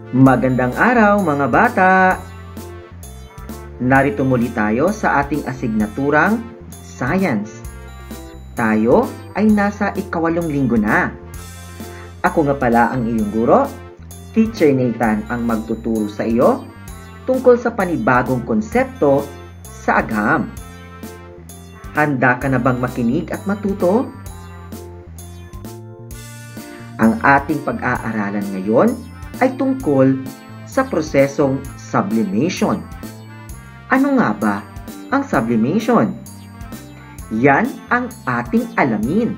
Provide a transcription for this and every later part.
Magandang araw mga bata! Narito muli tayo sa ating asignaturang Science. Tayo ay nasa ika-8 linggo na. Ako nga pala ang iyong guro, Teacher Nathan, ang magtuturo sa iyo tungkol sa panibagong konsepto sa agham. Handa ka na bang makinig at matuto? Ang ating pag-aaralan ngayon ay tungkol sa prosesong sublimation. Ano nga ba ang sublimation? Yan ang ating alamin.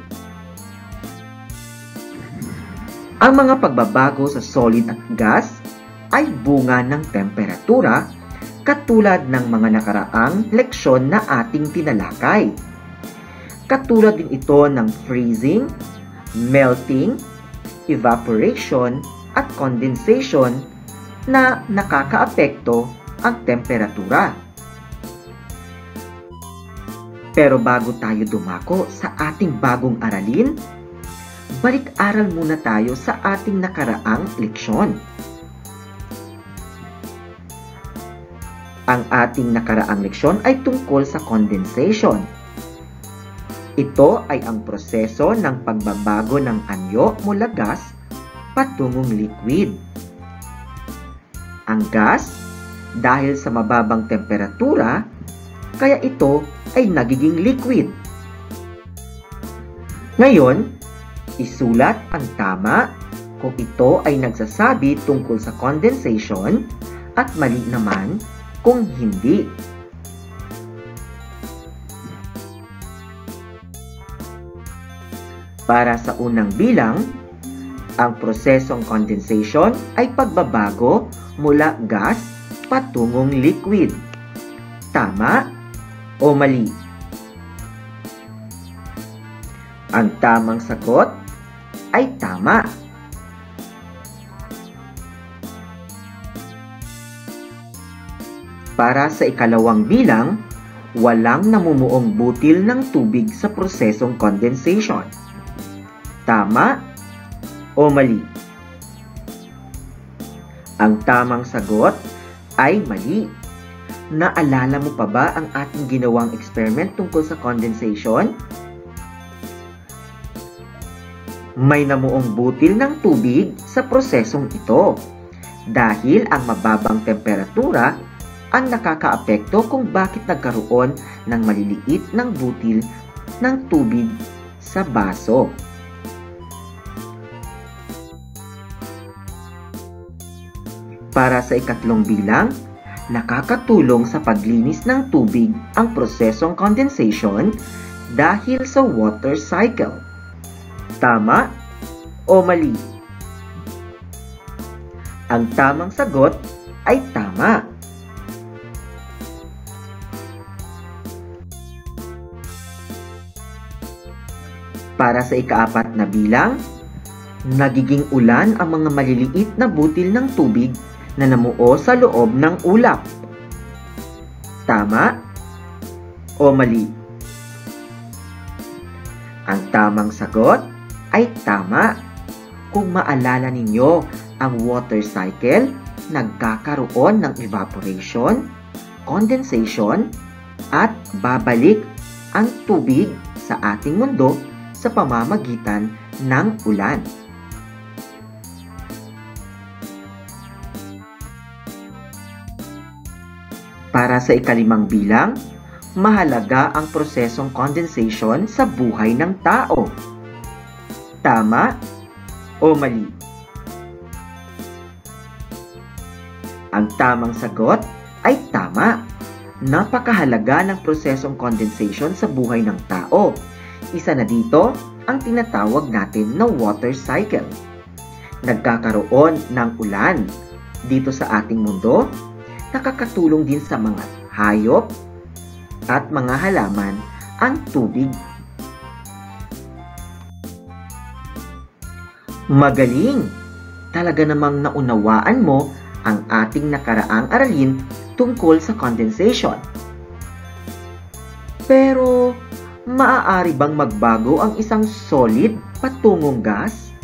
Ang mga pagbabago sa solid at gas ay bunga ng temperatura katulad ng mga nakaraang leksyon na ating tinalakay. Katulad din ito ng freezing, melting, evaporation, at condensation na nakakaapekto ang temperatura. Pero bago tayo dumako sa ating bagong aralin, balik-aral muna tayo sa ating nakaraang leksyon. Ang ating nakaraang leksyon ay tungkol sa condensation. Ito ay ang proseso ng pagbabago ng anyo mula gas patungong liquid. Ang gas, dahil sa mababang temperatura, kaya ito ay nagiging liquid. Ngayon, isulat ang tama kung ito ay nagsasabi tungkol sa condensation at mali naman kung hindi. Para sa unang bilang, ang prosesong condensation ay pagbabago mula gas patungong liquid. Tama o mali? Ang tamang sagot ay tama. Para sa ikalawang bilang, walang namumuong butil ng tubig sa prosesong condensation. Tama o mali? Ang tamang sagot ay mali. Naalala mo pa ba ang ating ginawang experiment tungkol sa condensation? May namuong butil ng tubig sa prosesong ito dahil ang mababang temperatura ang nakakaapekto kung bakit nagkaroon ng maliliit ng butil ng tubig sa baso. Para sa ikatlong bilang, nakakatulong sa paglinis ng tubig ang prosesong condensation dahil sa water cycle. Tama o mali? Ang tamang sagot ay tama. Para sa ikaapat na bilang, nagiging ulan ang mga maliliit na butil ng tubig na namuo sa loob ng ulap. Tama o mali? Ang tamang sagot ay tama. Kung maalala ninyo ang water cycle, nagkakaroon ng evaporation, condensation, at babalik ang tubig sa ating mundo sa pamamagitan ng ulan. Para sa ikalimang bilang, mahalaga ang prosesong condensation sa buhay ng tao. Tama o mali? Ang tamang sagot ay tama. Napakahalaga ng prosesong condensation sa buhay ng tao. Isa na dito ang tinatawag natin na water cycle. Nagkakaroon ng ulan dito sa ating mundo, nakakatulong din sa mga hayop at mga halaman ang tubig. Magaling! Talaga namang naunawaan mo ang ating nakaraang aralin tungkol sa condensation. Pero, maaari bang magbago ang isang solid patungong gas?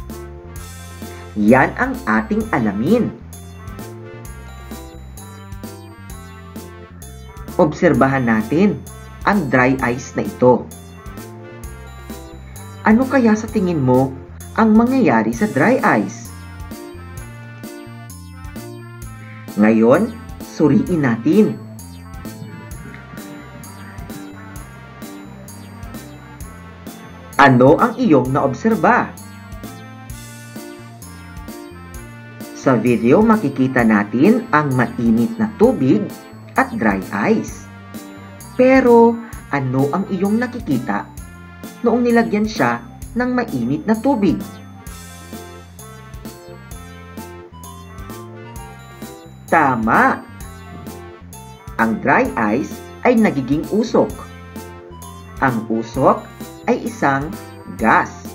Yan ang ating alamin. Obserbahan natin ang dry ice na ito. Ano kaya sa tingin mo ang mangyayari sa dry ice? Ngayon, suriin natin. Ano ang iyong naobserba? Sa video makikita natin ang mainit na tubig at dry ice. Pero ano ang iyong nakikita noong nilagyan siya ng mainit na tubig? Tama! Ang dry ice ay nagiging usok. Ang usok ay isang gas.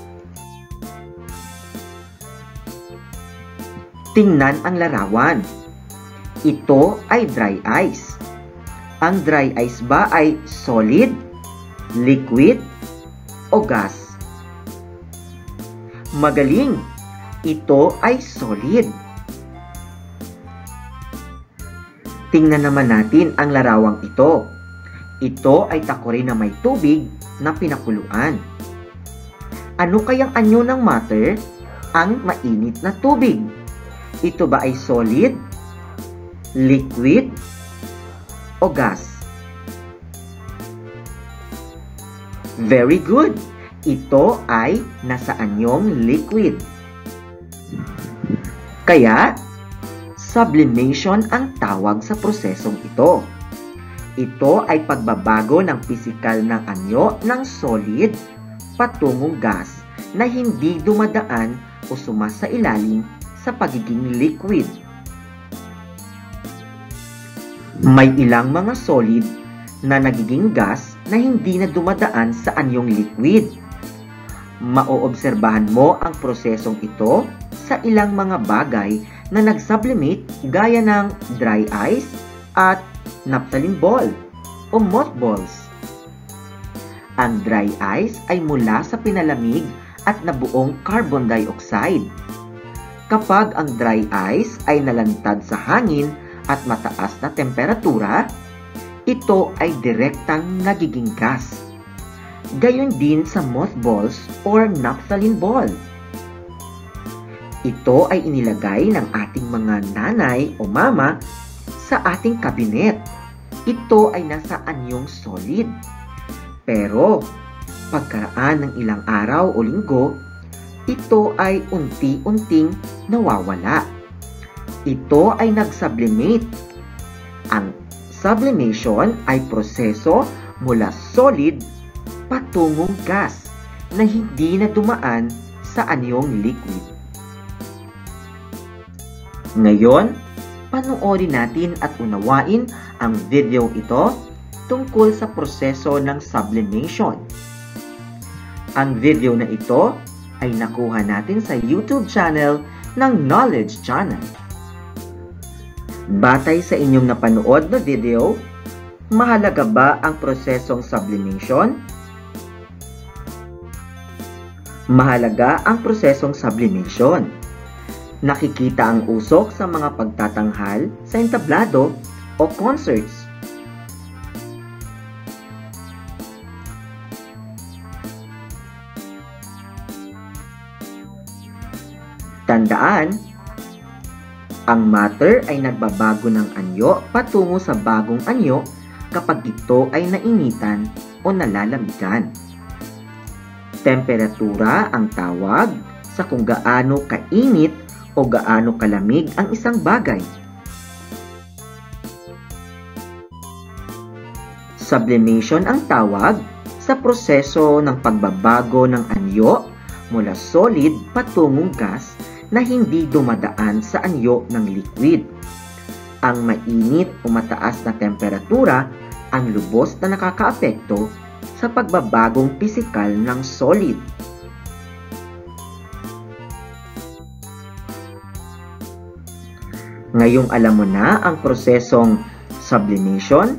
Tingnan ang larawan. Ito ay dry ice. Ang dry ice ba ay solid, liquid, o gas? Magaling! Ito ay solid. Tingnan naman natin ang larawang ito. Ito ay takore na may tubig na pinakuluan. Ano kayang anyo ng matter? Ang mainit na tubig. Ito ba ay solid, liquid, o gas? Very good! Ito ay nasa anyong liquid. Kaya, sublimation ang tawag sa prosesong ito. Ito ay pagbabago ng pisikal ng anyo ng solid patungong gas na hindi dumadaan o sumasailalim sa pagiging liquid. May ilang mga solid na nagiging gas na hindi na dumadaan sa anyong liquid. Maoobserbahan mo ang prosesong ito sa ilang mga bagay na nagsublimate gaya ng dry ice at naphthalene ball o mothballs. Ang dry ice ay mula sa pinalamig at nabuong carbon dioxide. Kapag ang dry ice ay nalantad sa hangin at mataas na temperatura, ito ay direktang nagiging gas. Gayon din sa mothballs or naphthalene ball. Ito ay inilagay ng ating mga nanay o mama sa ating kabinet. Ito ay nasa anyong solid. Pero, pagkaraan ng ilang araw o linggo, ito ay unti-unting nawawala. Ito ay nagsublimate. Ang sublimation ay proseso mula solid patungong gas na hindi na dumaan sa anyong liquid. Ngayon, panoorin natin at unawain ang video ito tungkol sa proseso ng sublimation. Ang video na ito ay nakuha natin sa YouTube channel ng Knowledge Channel. Batay sa inyong napanood na video, mahalaga ba ang prosesong sublimation? Mahalaga ang prosesong sublimation. Nakikita ang usok sa mga pagtatanghal sa entablado o concerts. Tandaan, ang matter ay nagbabago ng anyo patungo sa bagong anyo kapag ito ay nainitan o nalalamigan. Temperatura ang tawag sa kung gaano kainit o gaano kalamig ang isang bagay. Sublimation ang tawag sa proseso ng pagbabago ng anyo mula solid patungong gas na hindi dumadaan sa anyo ng liquid. Ang mainit o mataas na temperatura ang lubos na nakakaapekto sa pagbabagong pisikal ng solid. Ngayong alam mo na ang prosesong sublimation,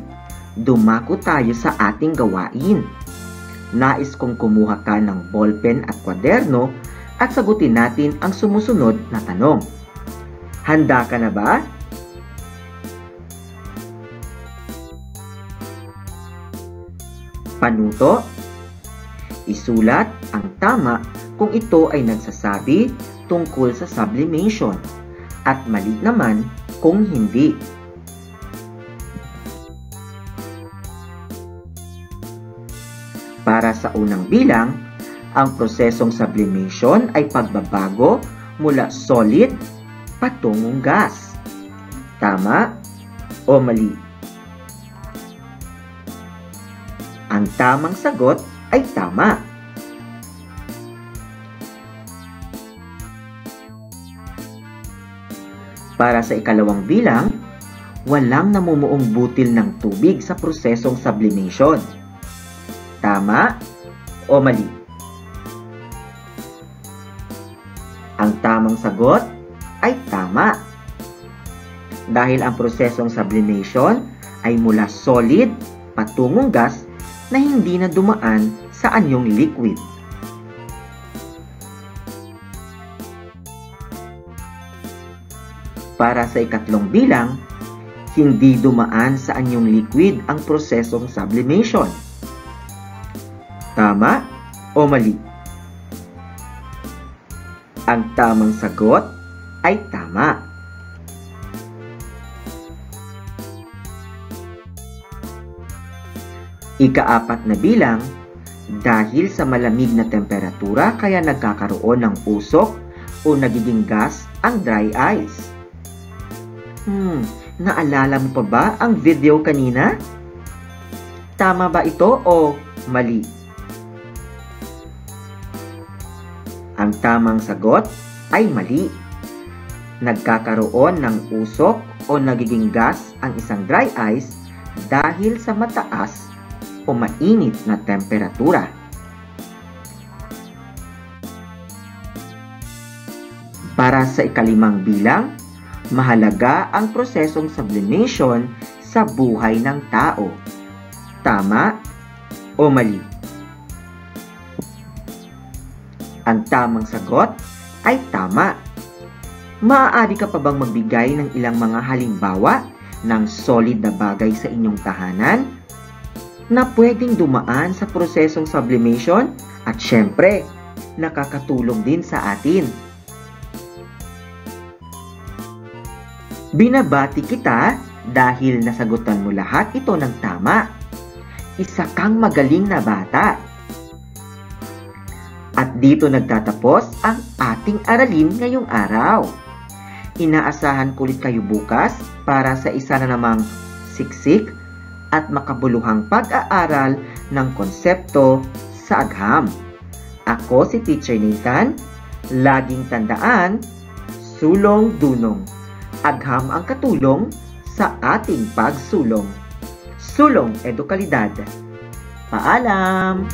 dumako tayo sa ating gawain. Nais kong kumuha ka ng ballpen at kwaderno at sagutin natin ang sumusunod na tanong. Handa ka na ba? Panuto. Isulat ang tama kung ito ay nagsasabi tungkol sa sublimation at mali naman kung hindi. Para sa unang bilang, ang prosesong sublimation ay pagbabago mula solid patungong gas. Tama o mali? Ang tamang sagot ay tama. Para sa ikalawang bilang, walang namumuong butil ng tubig sa prosesong sublimation. Tama o mali? Ang tamang sagot ay tama. Dahil ang prosesong sublimation ay mula solid patungong gas na hindi na dumaan sa anyong liquid. Para sa ikatlong bilang, hindi dumaan sa anyong liquid ang prosesong sublimation. Tama o mali? Ang tamang sagot ay tama. Ika-apat na bilang, dahil sa malamig na temperatura kaya nagkakaroon ng usok o nagiging gas ang dry ice. Naalala mo pa ba ang video kanina? Tama ba ito o mali? Ang tamang sagot ay mali. Nagkakaroon ng usok o nagiging gas ang isang dry ice dahil sa mataas o mainit na temperatura. Para sa ikalimang bilang, mahalaga ang prosesong sublimation sa buhay ng tao. Tama o mali? Ang tamang sagot ay tama. Maaari ka pa bang magbigay ng ilang mga halimbawa ng solid na bagay sa inyong tahanan na pwedeng dumaan sa prosesong sublimation at syempre, nakakatulong din sa atin? Binabati kita dahil nasagutan mo lahat ito ng tama. Isa kang magaling na bata. At dito nagtatapos ang ating aralin ngayong araw. Inaasahan ko ulit kayo bukas para sa isa na namang siksik at makabuluhang pag-aaral ng konsepto sa agham. Ako si Teacher Nathan. Laging tandaan, sulong-dunong. Agham ang katulong sa ating pagsulong. Sulong Edukalidad. Paalam!